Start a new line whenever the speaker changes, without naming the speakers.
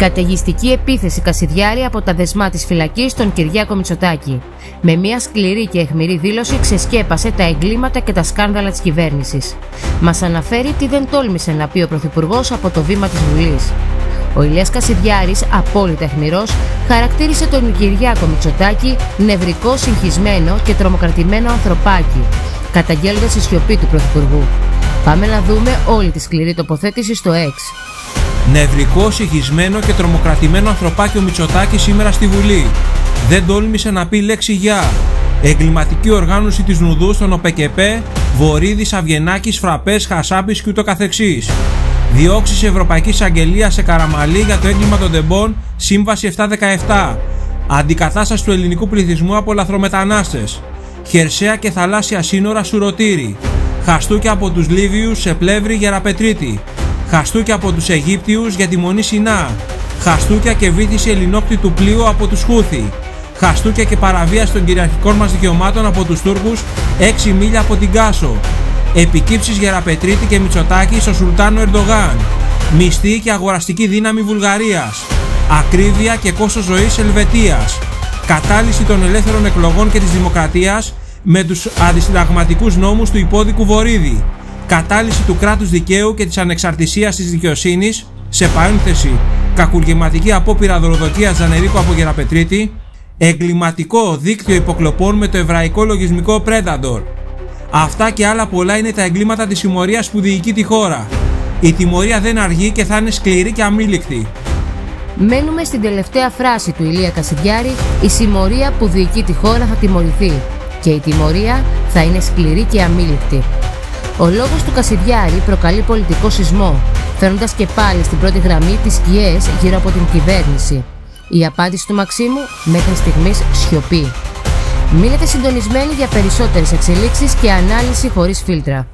Καταιγιστική επίθεση Κασιδιάρη από τα δεσμά της φυλακής στον Κυριάκο Μητσοτάκη. Με μια σκληρή και αιχμηρή δήλωση ξεσκέπασε τα εγκλήματα και τα σκάνδαλα της κυβέρνησης. Μας αναφέρει τι δεν τόλμησε να πει ο Πρωθυπουργός από το βήμα της Βουλής. Ο Ηλίας Κασιδιάρης, απόλυτα αιχμηρός, χαρακτήρισε τον Κυριάκο Μητσοτάκη νευρικό, συγχυσμένο και τρομοκρατημένο ανθρωπάκι, καταγγέλλοντας τη σιωπή του Πρωθυπουργού. Πάμε να δούμε όλη τη σκληρή τοποθέτηση στο X.
Νευρικό, συγχυσμένο και τρομοκρατημένο ανθρωπάκι ο Μητσοτάκης σήμερα στη Βουλή. Δεν τόλμησε να πει λέξη γεια. Εγκληματική οργάνωση της Νουδού στον ΟΠΕΚΕΠΕ, Βορίδης, Αυγενάκης, Φραπές, Χασάπης και ούτω καθεξής. Διώξεις Ευρωπαϊκής Αγγελίας σε Καραμαλή για το έγκλημα των τεμπών, Σύμβαση 717. Αντικατάσταση του ελληνικού πληθυσμού από λαθρομετανάστες. Χερσαία και θαλάσσια σύνορα Σουρωτήρι. Χαστούκια από τους Λίβιους σε Πλεύρη Γεραπετρίτη. Χαστούκια από τους Αιγύπτιους για τη Μονή Σινά. Χαστούκια και βύθιση ελληνόκτητου πλοίου από τους Χούθη. Χαστούκια και παραβίαση των κυριαρχικών μας δικαιωμάτων από τους Τούρκους 6 μίλια από την Κάσο. Επικύψεις Γεραπετρίτη και Μητσοτάκη στο Σουλτάνο Ερντογάν. Μισθή και αγοραστική δύναμη Βουλγαρίας. Ακρίβεια και κόστος ζωής Ελβετίας. Κατάλυση των ελεύθερων εκλογών και της δημοκρατίας με τους αντισυνταγματικούς νόμους του υπόδικου Βορίδη. Κατάλυση του κράτους δικαίου και της ανεξαρτησίας της δικαιοσύνης, σε παρένθεση κακουργηματική απόπειρα δωροδοκίας Τζανερίκο από Γεραπετρίτη. Εγκληματικό δίκτυο υποκλοπών με το εβραϊκό λογισμικό Predator. Αυτά και άλλα πολλά είναι τα εγκλήματα της συμμορίας που διοικεί τη χώρα. Η τιμωρία δεν αργεί και θα είναι σκληρή και αμήλικτη.
Μένουμε στην τελευταία φράση του Ηλία Κασιδιάρη: η συμμορία που διοικεί τη χώρα θα τιμωρηθεί και η τιμωρία θα είναι σκληρή και αμήλικτη. Ο λόγος του Κασιδιάρη προκαλεί πολιτικό σεισμό, φέρνοντας και πάλι στην πρώτη γραμμή τις σκιές γύρω από την κυβέρνηση. Η απάντηση του Μαξίμου μέχρι στιγμής σιωπή. Μείνετε συντονισμένοι για περισσότερες εξελίξεις και ανάλυση χωρίς φίλτρα.